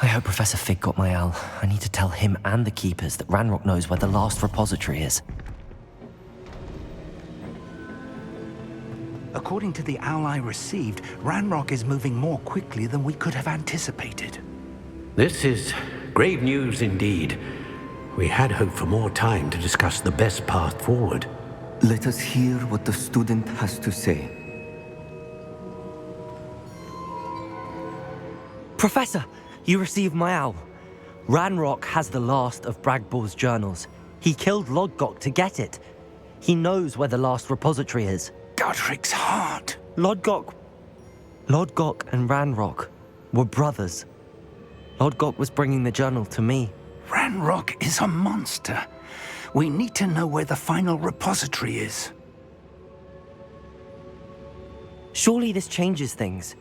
hope Professor Fig got my owl. I need to tell him and the Keepers that Ranrock knows where the last repository is. According to the owl I received, Ranrock is moving more quickly than we could have anticipated. This is grave news indeed. We had hoped for more time to discuss the best path forward. Let us hear what the student has to say. Professor, you received my owl. Ranrock has the last of Bragbor's journals. He killed Lodgok to get it. He knows where the last repository is. Godric's heart. Lodgok and Ranrock were brothers. Lodgok was bringing the journal to me. Ranrock is a monster. We need to know where the final repository is. Surely this changes things.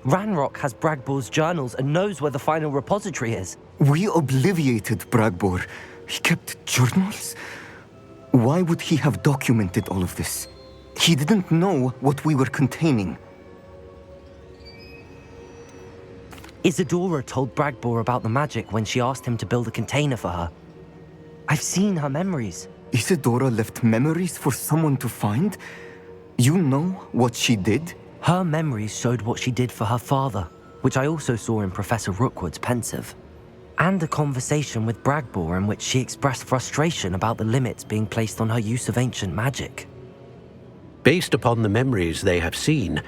Ranrock has Bragbor's journals and knows where the final repository is. We obliviated Bragbor. He kept journals? Why would he have documented all of this? He didn't know what we were containing. Isadora told Bragbor about the magic when she asked him to build a container for her. I've seen her memories. Isadora left memories for someone to find? You know what she did? Her memories showed what she did for her father, which I also saw in Professor Rookwood's pensive. And a conversation with Bragbor in which she expressed frustration about the limits being placed on her use of ancient magic. Based upon the memories they have seen,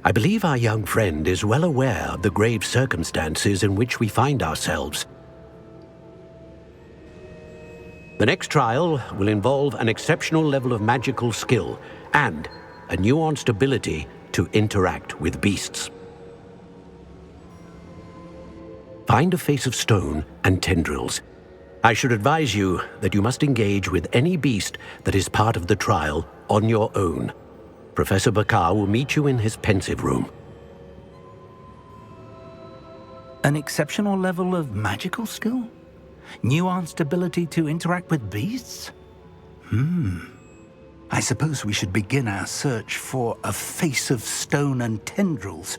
I believe our young friend is well aware of the grave circumstances in which we find ourselves. The next trial will involve an exceptional level of magical skill and a nuanced ability to interact with beasts. Find a face of stone and tendrils. I should advise you that you must engage with any beast that is part of the trial on your own. Professor Bakar will meet you in his pensive room. An exceptional level of magical skill? Nuanced ability to interact with beasts? I suppose we should begin our search for a face of stone and tendrils,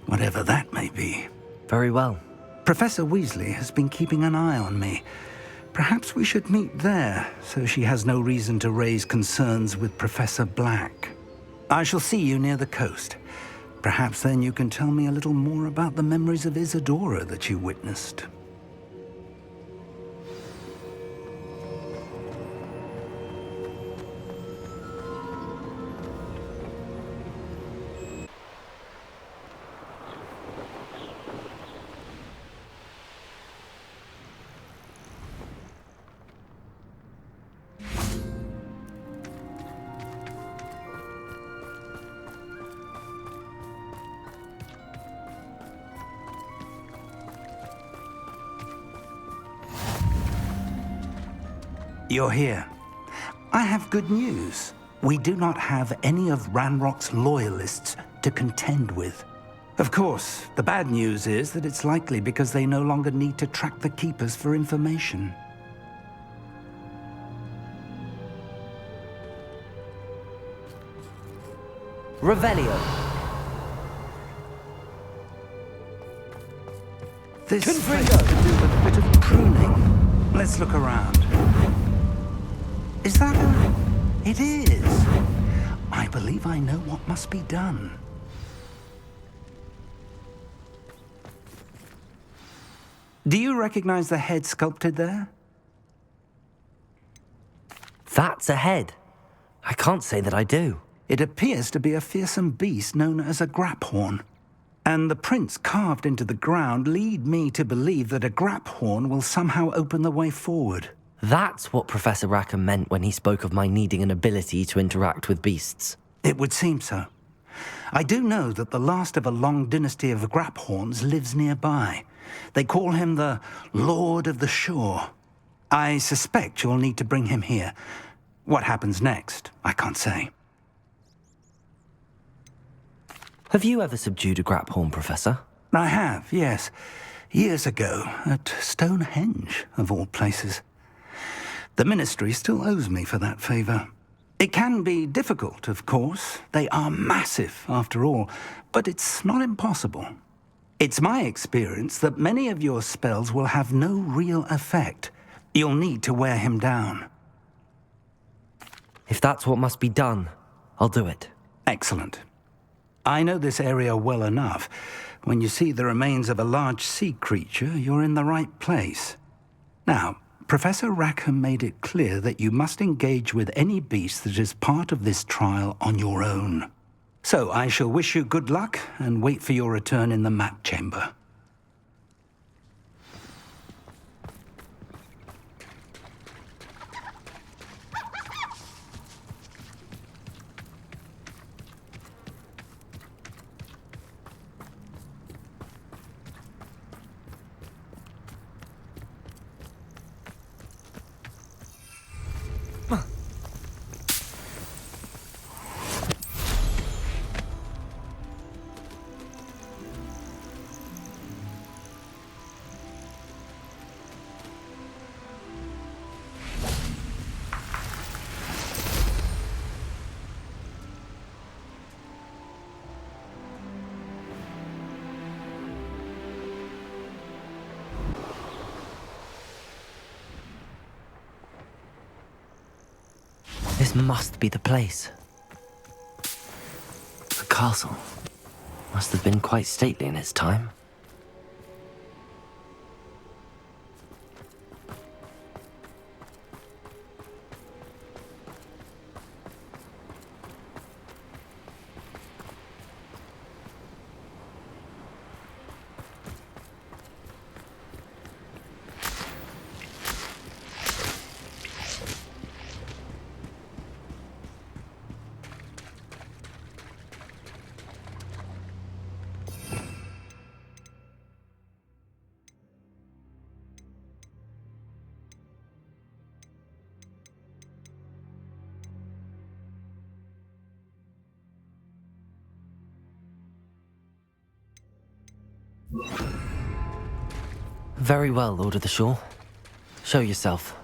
whatever that may be. Very well. Professor Weasley has been keeping an eye on me. Perhaps we should meet there, so she has no reason to raise concerns with Professor Black. I shall see you near the coast. Perhaps then you can tell me a little more about the memories of Isadora that you witnessed. You're here. I have good news. We do not have any of Ranrock's loyalists to contend with. Of course, the bad news is that it's likely because they no longer need to track the Keepers for information. Revelio. This place could do with a bit of pruning. Let's look around. Is that a... It is. I believe I know what must be done. Do you recognize the head sculpted there? That's a head. I can't say that I do. It appears to be a fearsome beast known as a graphorn. And the prints carved into the ground lead me to believe that a graphorn will somehow open the way forward. That's what Professor Rackham meant when he spoke of my needing an ability to interact with beasts. It would seem so. I do know that the last of a long dynasty of graphorns lives nearby. They call him the Lord of the Shore. I suspect you'll need to bring him here. What happens next, I can't say. Have you ever subdued a graphorn, Professor? I have, yes. Years ago, at Stonehenge, of all places. The Ministry still owes me for that favor. It can be difficult, of course. They are massive, after all, but it's not impossible. It's my experience that many of your spells will have no real effect. You'll need to wear him down. If that's what must be done, I'll do it. Excellent. I know this area well enough. When you see the remains of a large sea creature, you're in the right place. Now, Professor Rackham made it clear that you must engage with any beast that is part of this trial on your own. So I shall wish you good luck and wait for your return in the map chamber. This must be the place. The castle must have been quite stately in its time. Very well, Lord of the Shore. Show yourself.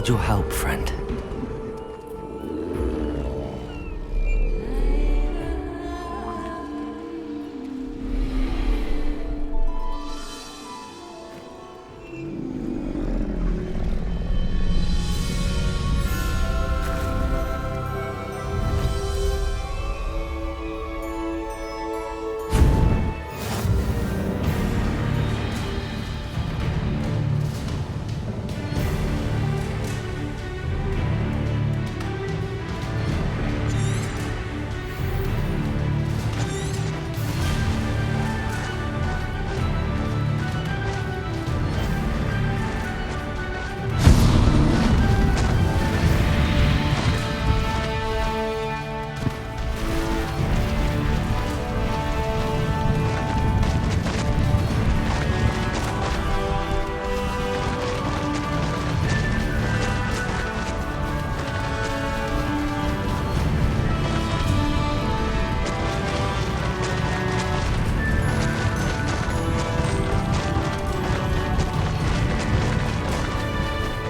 your help, friend.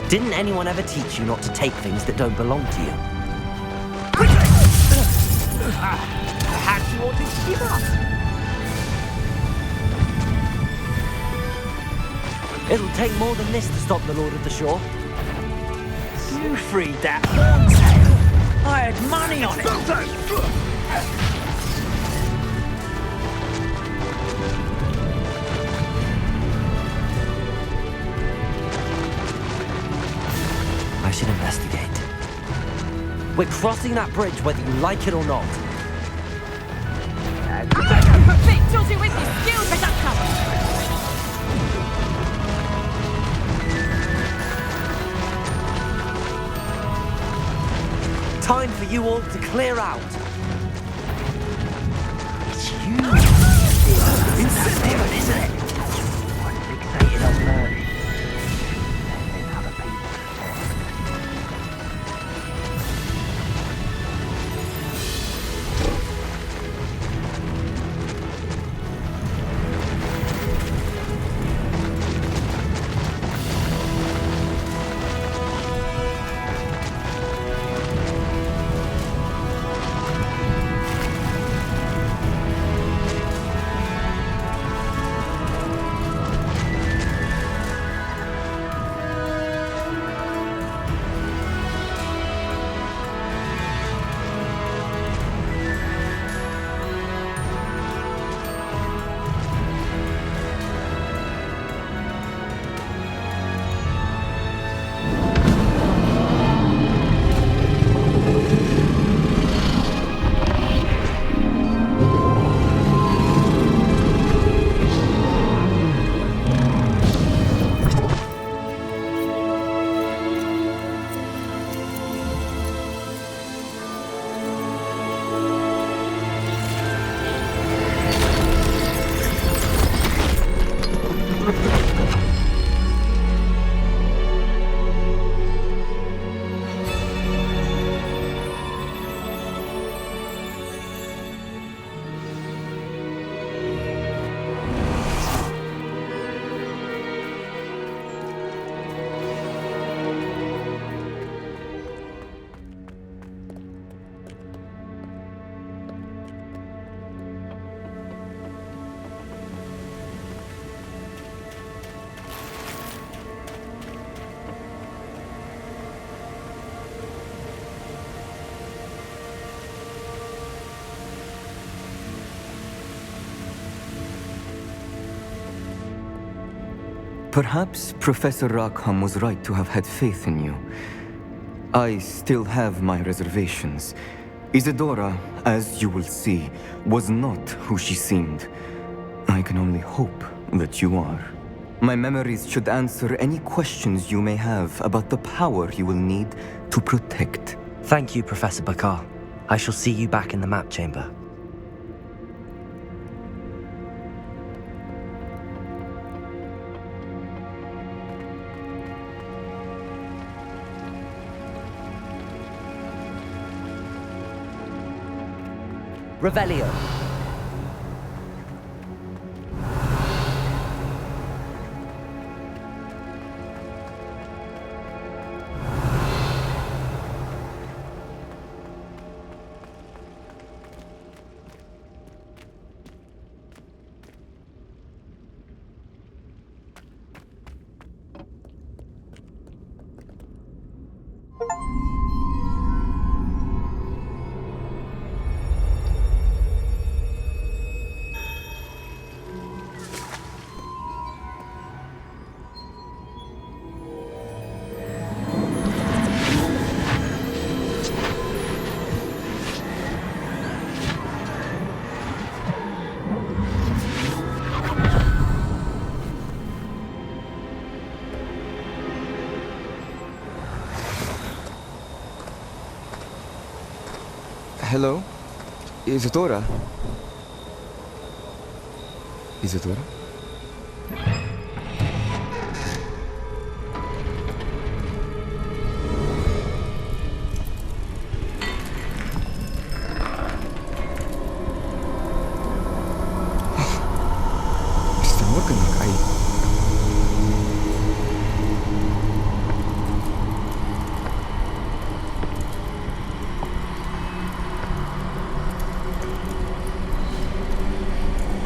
Didn't anyone ever teach you not to take things that don't belong to you? Perhaps you ought to give up. It'll take more than this to stop the Lord of the Shore. You freed that horntail. I had money on it. I should investigate. We're crossing that bridge whether you like it or not. Victuals you with your skills, Reductor! Time for you all to clear out. It's you. Incentive, isn't it? I'm fixated on learning. Letting other people. Perhaps Professor Rackham was right to have had faith in you. I still have my reservations. Isadora, as you will see, was not who she seemed. I can only hope that you are. My memories should answer any questions you may have about the power you will need to protect. Thank you, Professor Bakar. I shall see you back in the map chamber. Revelio. Hello? Isadora? Isadora? Está magandang ay...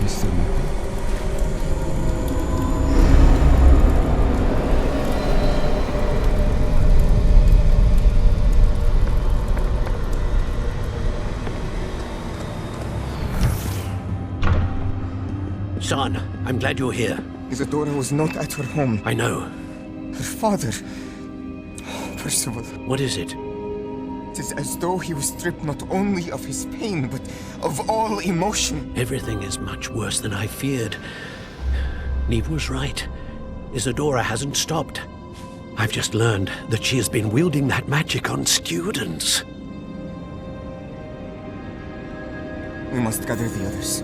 Mr. Morgan? Son, I'm glad you're here. Isadora was not at her home. I know. Her father... Percival. What is it? It is as though he was stripped not only of his pain, but of all emotion. Everything is much worse than I feared. Neve was right. Isadora hasn't stopped. I've just learned that she has been wielding that magic on students. We must gather the others.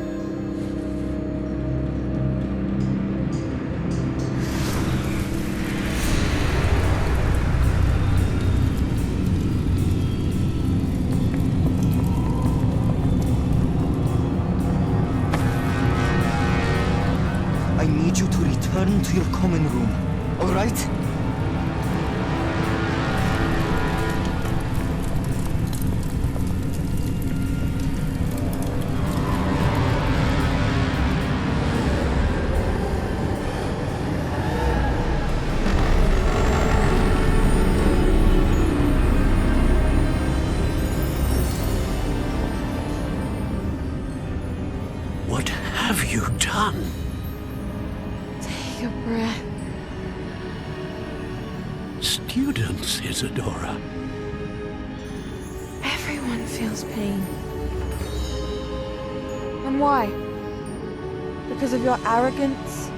I need you to return to your common room, all right? What have you done? Take a breath. Students, Isadora. Everyone feels pain. And why? Because of your arrogance?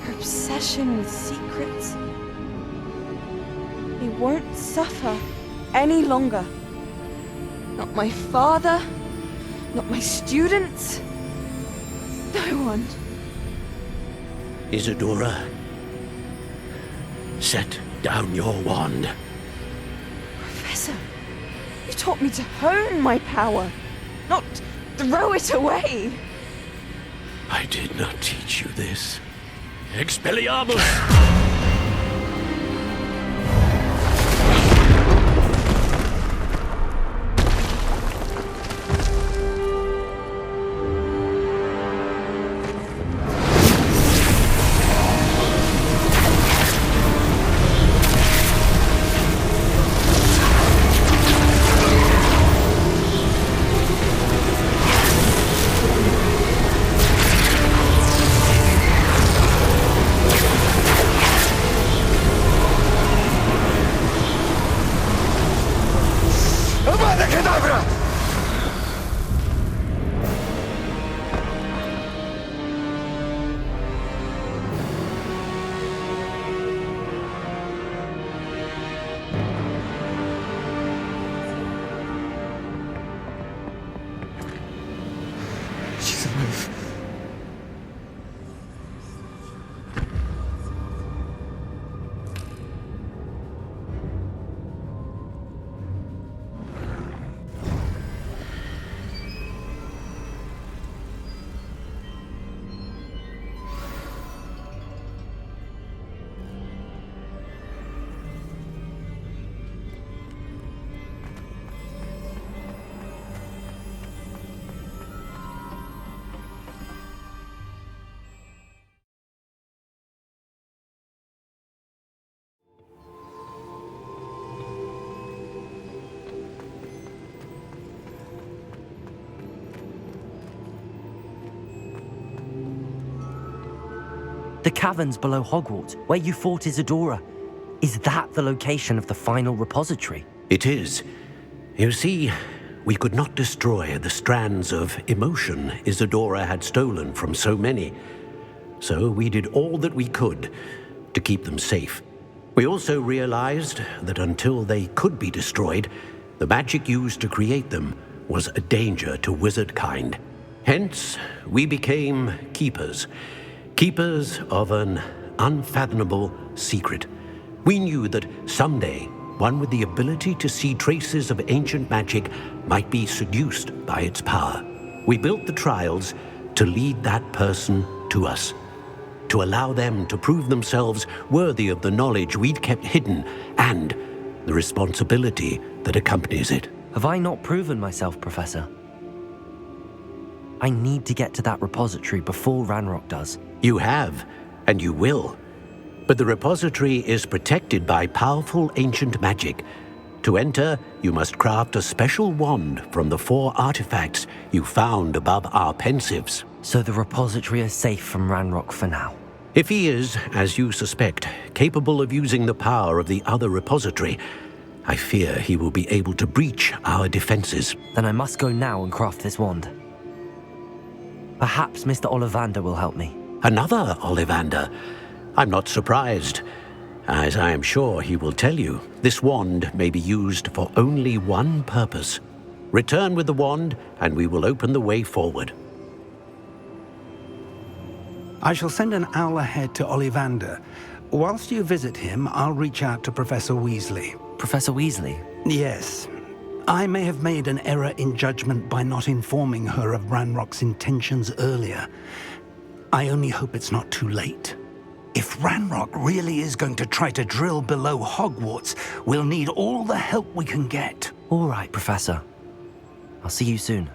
Your obsession with secrets? He won't suffer any longer. Not my father, not my students, no one. Isadora, set down your wand. Professor, you taught me to hone my power, not throw it away. I did not teach you this. Expelliarmus! Avada Kedavra! She's alive. The caverns below Hogwarts, where you fought Isadora. Is that the location of the final repository? It is. You see, we could not destroy the strands of emotion Isadora had stolen from so many. So we did all that we could to keep them safe. We also realized that until they could be destroyed, the magic used to create them was a danger to wizard kind. Hence, we became keepers. Keepers of an unfathomable secret. We knew that someday, one with the ability to see traces of ancient magic might be seduced by its power. We built the trials to lead that person to us, to allow them to prove themselves worthy of the knowledge we'd kept hidden and the responsibility that accompanies it. Have I not proven myself, Professor? I need to get to that repository before Ranrock does. You have, and you will. But the repository is protected by powerful ancient magic. To enter, you must craft a special wand from the 4 artifacts you found above our pensives. So the repository is safe from Ranrock for now. If he is, as you suspect, capable of using the power of the other repository, I fear he will be able to breach our defenses. Then I must go now and craft this wand. Perhaps Mr. Ollivander will help me. Another Ollivander? I'm not surprised. As I am sure he will tell you, this wand may be used for only one purpose. Return with the wand, and we will open the way forward. I shall send an owl ahead to Ollivander. Whilst you visit him, I'll reach out to Professor Weasley. Professor Weasley? Yes. I may have made an error in judgment by not informing her of Ranrock's intentions earlier. I only hope it's not too late. If Ranrock really is going to try to drill below Hogwarts, we'll need all the help we can get. All right, Professor. I'll see you soon.